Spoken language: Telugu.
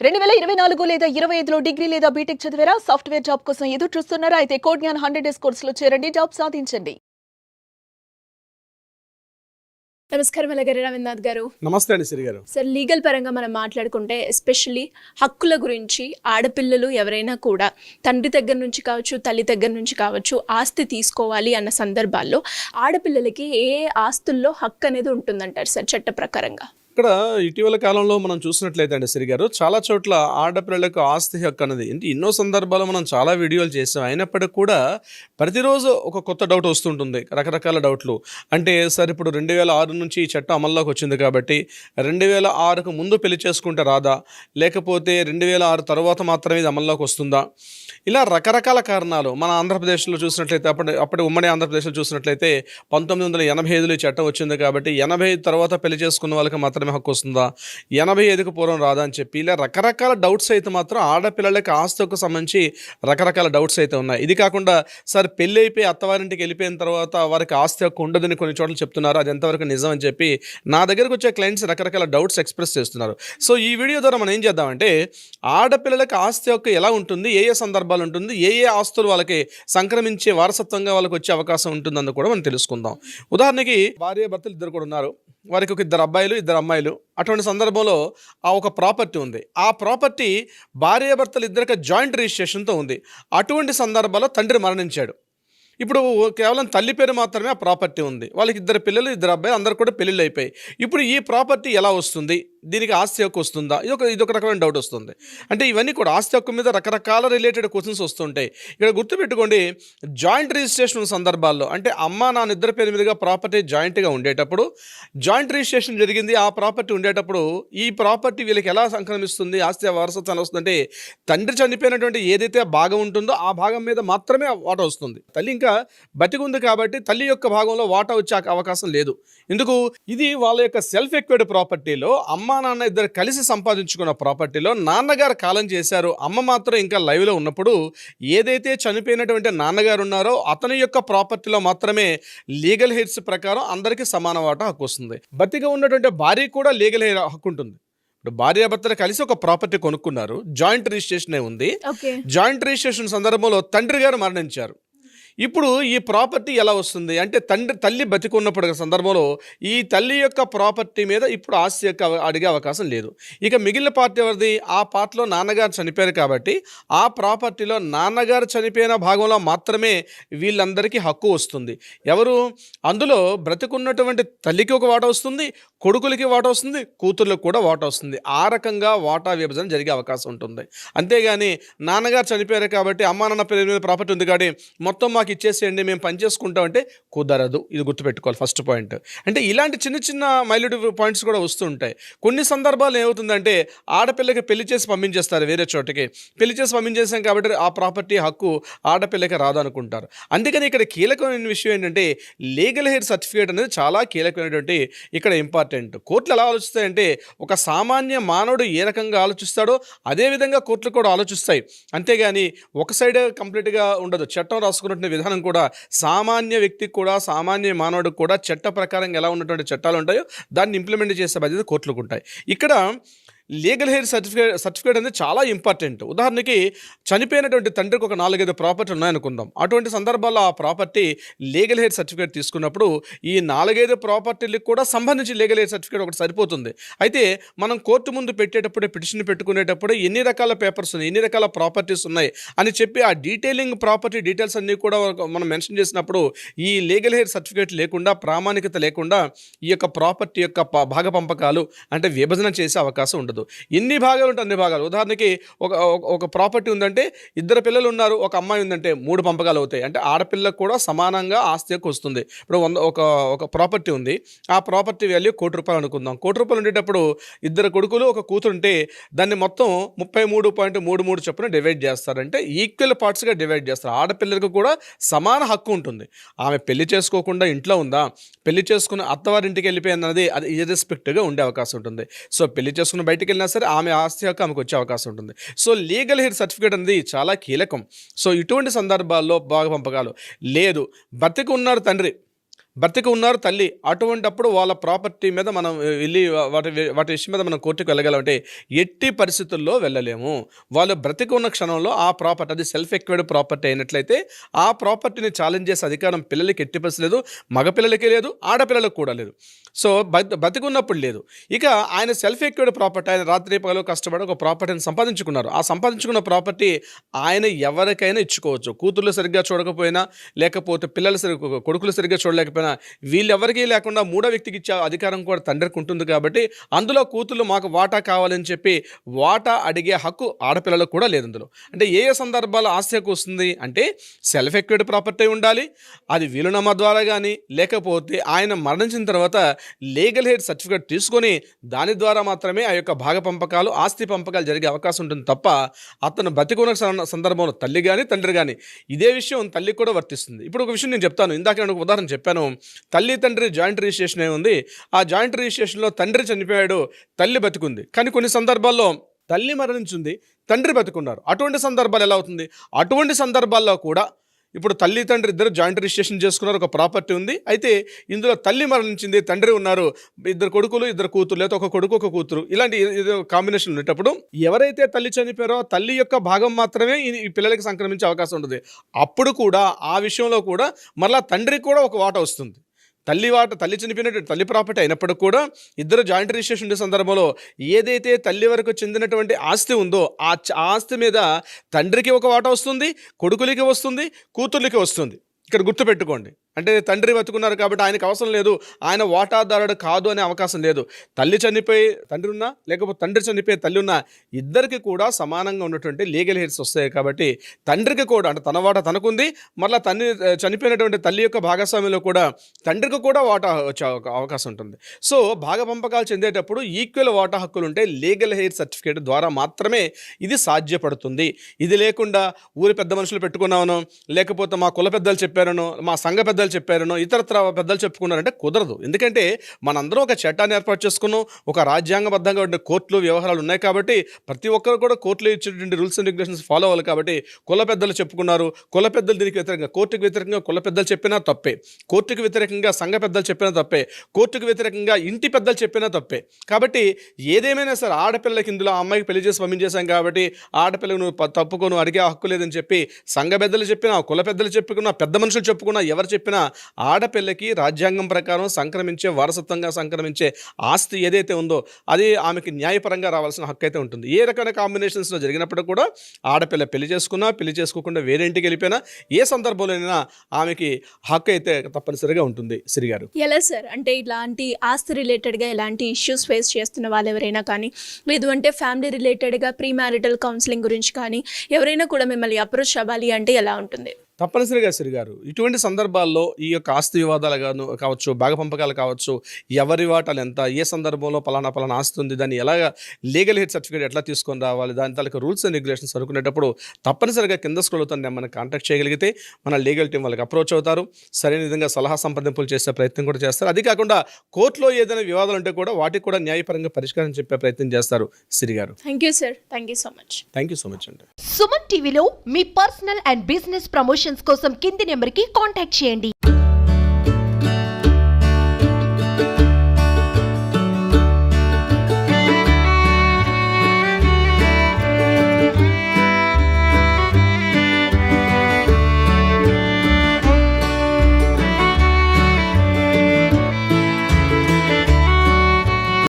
2024 లేదా 25లో డిగ్రీ లేదా బీటెక్ చదివారా? సాఫ్ట్‌వేర్ జాబ్ కోసం ఎదురు చూస్తున్నారా? అయితే కోడ్ జ్ఞాన్ 100 డేస్ కోర్సులో చేరండి, జాబ్ సాధించండి. నమస్కారం అలాగే రవీంద్రనాథ్ గారు. నమస్తే అండి సిరి గారు. సార్, లీగల్ పరంగా మనం మాట్లాడుకుంటే ఎస్పెషల్లీ హక్కుల గురించి ఆడపిల్లలు ఎవరైనా కూడా తండ్రి దగ్గర నుంచి కావచ్చు, తల్లి దగ్గర నుంచి కావచ్చు, ఆస్తి తీసుకోవాలి అన్న సందర్భాల్లో ఆడపిల్లలకి ఏ ఆస్తుల్లో హక్కు అనేది ఉంటుందంటారు సార్ చట్ట ప్రకారంగా? ఇక్కడ ఇటీవల కాలంలో మనం చూసినట్లయితే అండి సిరి గారు, చాలా చోట్ల ఆడపిల్లలకు ఆస్తి హక్కు అనేది అంటే ఎన్నో సందర్భాల్లో మనం చాలా వీడియోలు చేసాం. అయినప్పటికీ కూడా ప్రతిరోజు ఒక కొత్త డౌట్ వస్తుంటుంది, రకరకాల డౌట్లు. అంటే సార్, ఇప్పుడు 2006 నుంచి ఈ చట్టం అమల్లోకి వచ్చింది కాబట్టి 2006కు ముందు పెళ్లి చేసుకుంటే రాదా, లేకపోతే 2006 తర్వాత మాత్రమే ఇది అమల్లోకి వస్తుందా? ఇలా రకరకాల కారణాలు మన ఆంధ్రప్రదేశ్లో చూసినట్లయితే, అప్పటి ఉమ్మడి ఆంధ్రప్రదేశ్లో చూసినట్లయితే 1985లో ఈ చట్టం వచ్చింది కాబట్టి 85 తర్వాత పెళ్లి చేసుకున్న వాళ్ళకి మాత్రమే హక్కు వస్తుందా, 85కు పూర్వం రాదా అని చెప్పి ఇలా రకరకాల డౌట్స్ అయితే మాత్రం ఆడపిల్లలకి ఆస్తి హక్కు సంబంధించి రకరకాల డౌట్స్ అయితే ఉన్నాయి. ఇది కాకుండా సార్, పెళ్ళి అయిపోయి అత్తవారింటికి వెళ్ళిపోయిన తర్వాత వారికి ఆస్తి హక్కు ఉండదని కొన్ని చోట్ల చెప్తున్నారు. అది ఎంతవరకు నిజం అని చెప్పి నా దగ్గరకు వచ్చే క్లయింట్స్ రకరకాల డౌట్స్ ఎక్స్ప్రెస్ చేస్తున్నారు. సో ఈ వీడియో ద్వారా మనం ఏం చేద్దామంటే, ఆడపిల్లలకి ఆస్తి హక్కు ఎలా ఉంటుంది, ఏ ఏ సందర్భాలు ఉంటుంది, ఏ ఏ ఆస్తులు వాళ్ళకి సంక్రమించే వారసత్వంగా వాళ్ళకి వచ్చే అవకాశం ఉంటుందని కూడా మనం తెలుసుకుందాం. ఉదాహరణకి భార్య భర్తలు ఇద్దరు కూడా ఉన్నారు, వారికి ఒక ఇద్దరు అబ్బాయిలు ఇద్దరు అమ్మాయిలు. అటువంటి సందర్భంలో ఒక ప్రాపర్టీ ఉంది. ఆ ప్రాపర్టీ భార్యాభర్తలు ఇద్దరికి జాయింట్ రిజిస్ట్రేషన్తో ఉంది. అటువంటి సందర్భాల్లో తండ్రి మరణించాడు. ఇప్పుడు కేవలం తల్లి పేరు మాత్రమే ఆ ప్రాపర్టీ ఉంది. వాళ్ళకి ఇద్దరు పిల్లలు ఇద్దరు అబ్బాయిలు, అందరు కూడా పెళ్ళిళ్ళు అయిపోయి. ఇప్పుడు ఈ ప్రాపర్టీ ఎలా వస్తుంది, దీనికి ఆస్తి హక్కు వస్తుందా, ఇదొక రకమైన డౌట్ వస్తుంది. అంటే ఇవన్నీ కూడా ఆస్తి హక్కు మీద రకరకాల రిలేటెడ్ క్వశ్చన్స్ వస్తుంటాయి. ఇక్కడ గుర్తుపెట్టుకోండి, జాయింట్ రిజిస్ట్రేషన్ సందర్భాల్లో అంటే అమ్మ నాన్న ఇద్దరు పేరు మీదుగా ప్రాపర్టీ జాయింట్గా ఉండేటప్పుడు, జాయింట్ రిజిస్ట్రేషన్ జరిగింది, ఆ ప్రాపర్టీ ఉండేటప్పుడు ఈ ప్రాపర్టీ వీళ్ళకి ఎలా సంక్రమిస్తుంది, ఆస్తి వారసత్వం ఎలా వస్తుందంటే, తండ్రి చనిపోయినటువంటి ఏదైతే భాగం ఉంటుందో ఆ భాగం మీద మాత్రమే వాటా వస్తుంది. తల్లి ఇంకా బతికుంది కాబట్టి తల్లి యొక్క భాగంలో వాటా వచ్చే అవకాశం లేదు. ఎందుకు? ఇది వాళ్ళ యొక్క సెల్ఫ్ ఎక్వైర్డ్ ప్రాపర్టీలో అమ్మ నాన్న ఇద్దరు కలిసి సంపాదించుకున్న ప్రాపర్టీలో నాన్నగారు కాలం చేశారు, అమ్మ మాత్రం ఇంకా లైవ్లో ఉన్నప్పుడు ఏదైతే చనిపోయినటువంటి నాన్నగారు ఉన్నారో అతని యొక్క ప్రాపర్టీలో మాత్రమే లీగల్ హెయిర్స్ ప్రకారం అందరికీ సమాన వాటా హక్కు వస్తుంది. బతిగా ఉన్నటువంటి భార్య కూడా లీగల్ హెయిర్ హక్కు ఉంటుంది. ఇప్పుడు భార్యాభర్తలు కలిసి ఒక ప్రాపర్టీ కొనుక్కున్నారు, జాయింట్ రిజిస్ట్రేషన్ ఉంది. జాయింట్ రిజిస్ట్రేషన్ సందర్భంలో తండ్రి గారు మరణించారు. ఇప్పుడు ఈ ప్రాపర్టీ ఎలా వస్తుంది అంటే, తల్లి బతికున్నప్పుడు సందర్భంలో ఈ తల్లి యొక్క ప్రాపర్టీ మీద ఇప్పుడు ఆస్తి యొక్క అడిగే అవకాశం లేదు. ఇక మిగిలిన పార్టీ ఎవరిది? ఆ పార్టీలో నాన్నగారు చనిపోయారు కాబట్టి ఆ ప్రాపర్టీలో నాన్నగారు చనిపోయిన భాగంలో మాత్రమే వీళ్ళందరికీ హక్కు వస్తుంది. ఎవరు? అందులో బ్రతికున్నటువంటి తల్లికి ఒక వాటా వస్తుంది, కొడుకులకి వాటా వస్తుంది, కూతుర్లకు కూడా వాటా వస్తుంది. ఆ రకంగా వాటా విభజన జరిగే అవకాశం ఉంటుంది. అంతేగాని నాన్నగారు చనిపోయారు కాబట్టి అమ్మా నాన్న పేరు మీద ప్రాపర్టీ ఉంది కాబట్టి మొత్తం మాకు ఇచ్చేసేయండి, మేము పని చేసుకుంటాం అంటే కుదరదు. ఇది గుర్తుపెట్టుకోవాలి ఫస్ట్ పాయింట్. అంటే ఇలాంటి చిన్న చిన్న మైల్యూట్ పాయింట్స్ కూడా వస్తుంటాయి. కొన్ని సందర్భాలు ఏమవుతుందంటే, ఆడపిల్లకి పెళ్లి చేసి పంపించేస్తారు వేరే చోటకి. పెళ్లి చేసి పంపించేసాం కాబట్టి ఆ ప్రాపర్టీ హక్కు ఆడపిల్లకి రాదు అనుకుంటారు. అందుకని ఇక్కడ కీలకమైన విషయం ఏంటంటే, లీగల్ హెయిర్ సర్టిఫికేట్ అనేది చాలా కీలకమైనటువంటి ఇక్కడ ఇంపార్టెంట్. కోర్టులు ఎలా ఆలోచిస్తాయంటే, ఒక సామాన్య మానవుడు ఏ రకంగా ఆలోచిస్తాడో అదేవిధంగా కోర్టులు కూడా ఆలోచిస్తాయి. అంతేగాని ఒక సైడ్ కంప్లీట్గా ఉండదు. చట్టం రాసుకున్నటువంటి విధానం కూడా సామాన్య వ్యక్తికి కూడా, సామాన్య మానవుడికి కూడా చట్ట ప్రకారంగా ఎలా ఉన్నటువంటి చట్టాలు ఉంటాయో దాన్ని ఇంప్లిమెంట్ చేసే బాధ్యత కోర్టులకు ఉంటాయి. ఇక్కడ లీగల్ హెయిర్ సర్టిఫికేట్ అనేది చాలా ఇంపార్టెంట్. ఉదాహరణకి చనిపోయినటువంటి తండ్రికి ఒక 4-5 ప్రాపర్టీ ఉన్నాయనుకుందాం. అటువంటి సందర్భాల్లో ఆ ప్రాపర్టీ లీగల్ హెయిర్ సర్టిఫికేట్ తీసుకున్నప్పుడు ఈ 4-5 ప్రాపర్టీలకు కూడా సంబంధించి లీగల్ హెయిర్ సర్టిఫికేట్ ఒకటి సరిపోతుంది. అయితే మనం కోర్టు ముందు పెట్టేటప్పుడే, పిటిషన్ పెట్టుకునేటప్పుడు ఎన్ని రకాల పేపర్స్ ఉన్నాయి, ఎన్ని రకాల ప్రాపర్టీస్ ఉన్నాయి అని చెప్పి ఆ డీటెయిలింగ్ ప్రాపర్టీ డీటెయిల్స్ అన్నీ కూడా మనం మెన్షన్ చేసినప్పుడు ఈ లీగల్ హెయిర్ సర్టిఫికేట్ లేకుండా, ప్రామాణికత లేకుండా ఈ యొక్క ప్రాపర్టీ యొక్క భాగ పంపకాలు అంటే విభజన చేసే అవకాశం ఉండదు. ఎన్ని భాగాలు ఉంటే అన్ని భాగాలు. ఉదాహరణకి ఒక ప్రాపర్టీ ఉందంటే, ఇద్దరు పిల్లలు ఉన్నారు, ఒక అమ్మాయి ఉందంటే 3 పంపకాలు అవుతాయి. అంటే ఆడపిల్లకు కూడా సమానంగా ఆస్తి హక్కు వస్తుంది. ఇప్పుడు ఒక ప్రాపర్టీ ఉంది, ఆ ప్రాపర్టీ వాల్యూ ₹1,00,00,000 అనుకుందాం. ₹1,00,00,000 ఉండేటప్పుడు ఇద్దరు కొడుకులు ఒక కూతురు ఉంటే దాన్ని మొత్తం 33.33 చొప్పున డివైడ్ చేస్తారంటే ఈక్వల్ పార్ట్స్గా డివైడ్ చేస్తారు. ఆడపిల్లలకు కూడా సమాన హక్కు ఉంటుంది. ఆమె పెళ్లి చేసుకోకుండా ఇంట్లో ఉందా, పెళ్లి చేసుకుని అత్తవారింటికి వెళ్ళిపోయిందన్నది అది ఇర్రెస్పెక్టివ్గా ఉండే అవకాశం ఉంటుంది. సో పెళ్లి చేసుకుని బయటికి వెళ్ళినా సరే ఆమె ఆస్తి హక్కు ఆమెకు వచ్చే అవకాశం ఉంటుంది. సో లీగల్ హెయిర్ సర్టిఫికేట్ అనేది చాలా కీలకం. సో ఇటువంటి సందర్భాల్లో భాగ పంపకాలు లేదు, బతికి ఉన్నారు తండ్రి, బ్రతికి ఉన్నారు తల్లి, అటువంటప్పుడు వాళ్ళ ప్రాపర్టీ మీద మనం వెళ్ళి వాటి విషయం మీద మనం కోర్టుకు వెళ్ళగలంటే ఎట్టి పరిస్థితుల్లో వెళ్ళలేము. వాళ్ళు బ్రతికి ఉన్న క్షణంలో ఆ ప్రాపర్టీ, అది సెల్ఫ్ ఎక్వైర్డ్ ప్రాపర్టీ అయినట్లయితే ఆ ప్రాపర్టీని ఛాలెంజ్ చేసే అధికారం పిల్లలకి ఎట్టి పరిస్థితి లేదు, మగపిల్లలకి లేదు, ఆడపిల్లలకు కూడా లేదు. సో బతికున్నప్పుడు లేదు. ఇక ఆయన సెల్ఫ్ ఎక్వైర్డ్ ప్రాపర్టీ, ఆయన రాత్రి పగలు కష్టపడి ఒక ప్రాపర్టీని సంపాదించుకున్నారు. ఆ సంపాదించుకున్న ప్రాపర్టీ ఆయన ఎవరికైనా ఇచ్చుకోవచ్చు. కూతుర్లు సరిగ్గా చూడకపోయినా, లేకపోతే పిల్లలు కొడుకులు సరిగ్గా చూడలేకపోయినా, వీళ్ళెవరికీ లేకుండా మూడో వ్యక్తికి ఇచ్చే అధికారం కూడా తండ్రికి ఉంటుంది. కాబట్టి అందులో కూతుర్లు మాకు వాటా కావాలని చెప్పి వాటా అడిగే హక్కు ఆడపిల్లలకు కూడా లేదు అందులో. అంటే ఏ సందర్భాల్లో ఆస్తి హక్కు వస్తుంది అంటే సెల్ఫ్ ఎక్వైర్డ్ ప్రాపర్టీ ఉండాలి, అది వీలునామా ద్వారా కానీ, లేకపోతే ఆయన మరణించిన తర్వాత లీగల్ హెయిర్ సర్టిఫికేట్ తీసుకొని దాని ద్వారా మాత్రమే ఆ యొక్క భాగ పంపకాలు, ఆస్తి పంపకాలు జరిగే అవకాశం ఉంటుంది తప్ప అతను బతికున్న సందర్భంలో తల్లి కానీ తండ్రి కానీ ఇదే విషయం తల్లికి కూడా వర్తిస్తుంది. ఇప్పుడు ఒక విషయం నేను చెప్తాను. ఇందాక నేను ఒక ఉదాహరణ చెప్పాను, తల్లి తండ్రి జాయింట్ రిజిస్ట్రేషన్ ఉంది. ఆ జాయింట్ రిజిస్ట్రేషన్లో తండ్రి చనిపోయాడు, తల్లి బతికుంది. కానీ కొన్ని సందర్భాల్లో తల్లి మరణించింది, తండ్రి బతుకున్నారు. అటువంటి సందర్భాలు ఎలా అవుతుంది? అటువంటి సందర్భాల్లో కూడా ఇప్పుడు తల్లి తండ్రి ఇద్దరు జాయింట్ రిజిస్ట్రేషన్ చేసుకున్నారు, ఒక ప్రాపర్టీ ఉంది. అయితే ఇందులో తల్లి మరణించింది, తండ్రి ఉన్నారు, ఇద్దరు కొడుకులు ఇద్దరు కూతురు, లేదా ఒక కొడుకు ఒక కూతురు, ఇలాంటి కాంబినేషన్ ఉండేటప్పుడు ఎవరైతే తల్లి చనిపోయారో తల్లి యొక్క భాగం మాత్రమే ఈ పిల్లలకి సంక్రమించే అవకాశం ఉంటుంది. అప్పుడు కూడా ఆ విషయంలో కూడా మరలా తండ్రికి కూడా ఒక వాటా వస్తుంది. తల్లి చనిపోయినట్టు తల్లి ప్రాపర్టీ అయినప్పుడు కూడా ఇద్దరు జాయింట్ రిజిస్ట్రేషన్ ఉండే సందర్భంలో ఏదైతే తల్లి వరకు చెందినటువంటి ఆస్తి ఉందో ఆ ఆస్తి మీద తండ్రికి ఒక వాటా వస్తుంది, కొడుకులకి వస్తుంది, కూతుర్లకి వస్తుంది. ఇక్కడ గుర్తుపెట్టుకోండి. అంటే తండ్రి బతుకున్నారు కాబట్టి ఆయనకు అవసరం లేదు, ఆయన వాటాదారుడు కాదు అనే అవకాశం లేదు. తల్లి చనిపోయి తండ్రి ఉన్నా, లేకపోతే తండ్రి చనిపోయి తల్లి ఉన్నా, ఇద్దరికి కూడా సమానంగా ఉన్నటువంటి లీగల్ హెయిర్స్ వస్తాయి. కాబట్టి తండ్రికి కూడా, అంటే తన వాటా తనకుంది, మళ్ళీ తండ్రి చనిపోయినటువంటి తల్లి యొక్క భాగస్వామ్యంలో కూడా తండ్రికి కూడా వాటా వచ్చే అవకాశం ఉంటుంది. సో భాగ పంపకాలు చెందేటప్పుడు ఈక్వల్ వాటా హక్కులు ఉంటే లీగల్ హెయిర్ సర్టిఫికేట్ ద్వారా మాత్రమే ఇది సాధ్యపడుతుంది. ఇది లేకుండా ఊరి పెద్ద మనుషులు పెట్టుకున్నామనో, లేకపోతే మా కుల పెద్దలు చెప్పారనో, మా సంఘ పెద్దలు చెప్పారనో, ఇతరత్ర పెద్దలు చెప్పుకున్నారంటే కుదరదు. ఎందుకంటే మనందరం ఒక చట్టాన్ని ఏర్పాటు చేసుకున్నాం, ఒక రాజ్యాంగబద్ధంగా ఉండే కోర్టులు వ్యవహారాలు ఉన్నాయి. కాబట్టి ప్రతి ఒక్కరు కూడా కోర్టులో ఇచ్చేటువంటి రూల్స్ అండ్ రెగ్యులేషన్స్ ఫాలో అవ్వాలి. కాబట్టి కుల పెద్దలు చెప్పుకున్నారు, కుల పెద్దలు దీనికి వ్యతిరేకంగా, కోర్టుకు వ్యతిరేకంగా కుల పెద్దలు చెప్పినా తప్పే, కోర్టుకు వ్యతిరేకంగా సంఘ పెద్దలు చెప్పినా తప్పే, కోర్టుకు వ్యతిరేకంగా ఇంటి పెద్దలు చెప్పినా తప్పే. కాబట్టి ఏదేమైనా సరే ఆడపిల్లకి ఇందులో అమ్మాయికి పెళ్లి చేసి పంపించేశాం కాబట్టి ఆడపిల్లకు నువ్వు తప్పుకోను అడిగే హక్కు లేదని చెప్పి సంఘ పెద్దలు చెప్పినా, కుల పెద్దలు చెప్పుకున్నా, పెద్ద మనుషులు చెప్పుకున్నా, ఎవరు చెప్పినా ఆడపిల్లకి రాజ్యాంగం ప్రకారం సంక్రమించే, వారసత్వంగా సంక్రమించే ఆస్తి ఏదైతే ఉందో అది ఆమెకి న్యాయపరంగా రావాల్సిన హక్కు అయితే ఉంటుంది. ఏ రకమైన కాంబినేషన్స్లో జరిగినప్పుడు కూడా ఆడపిల్ల పెళ్లి చేసుకున్నా, పెళ్లి చేసుకోకుండా వేరే ఇంటికి వెళ్ళిపోయినా, ఏ సందర్భంలోనైనా ఆమెకి హక్కు అయితే తప్పనిసరిగా ఉంటుంది. సిరి గారు, ఎలా సార్ అంటే ఇలాంటి ఆస్తి రిలేటెడ్గా ఎలాంటి ఇష్యూస్ ఫేస్ చేస్తున్న వాళ్ళు ఎవరైనా కానీ, లేదు అంటే ఫ్యామిలీ రిలేటెడ్గా ప్రీ మ్యారిటల్ కౌన్సిలింగ్ గురించి కానీ ఎవరైనా కూడా మిమ్మల్ని అప్రోచ్ అవ్వాలి అంటే ఎలా ఉంటుంది? తప్పనిసరిగా సిరి గారు, ఇటువంటి సందర్భాల్లో ఈ యొక్క ఆస్తి వివాదాలు కావచ్చు, భాగ పంపకాలు కావచ్చు, ఎవరి వాటాలు ఎంత, ఏ సందర్భంలో పలానా ఆస్తి ఉంది, దాన్ని ఎలాగ లీగల్ హెయిర్ సర్టిఫికేట్ ఎట్లా తీసుకొని రావాలి, దాని తాలూకు రూల్స్ అండ్ రెగ్యులేషన్స్ అనుకునేటప్పుడు తప్పనిసరిగా కింద స్క్రోల్ అవుతుంది మనం కాంటాక్ట్ చేయగలిగితే మన లీగల్ టీం వాళ్ళకి అప్రోచ్ అవుతారు, సరైన విధంగా సలహా సంప్రదింపులు చేసే ప్రయత్నం కూడా చేస్తారు. అది కాకుండా కోర్టులో ఏదైనా వివాదాలు ఉంటే కూడా వాటికి కూడా న్యాయపరంగా పరిష్కారం చెప్పే ప్రయత్నం చేస్తారు. సిరి గారు, thank you sir, thank you so much. Thank you so much అండి. సుమన్ టీవీలో మీ పర్సనల్ అండ్ బిజినెస్ ప్రమోషన్స్ కోసం కింది నెంబర్కి కాంటాక్ట్ చేయండి.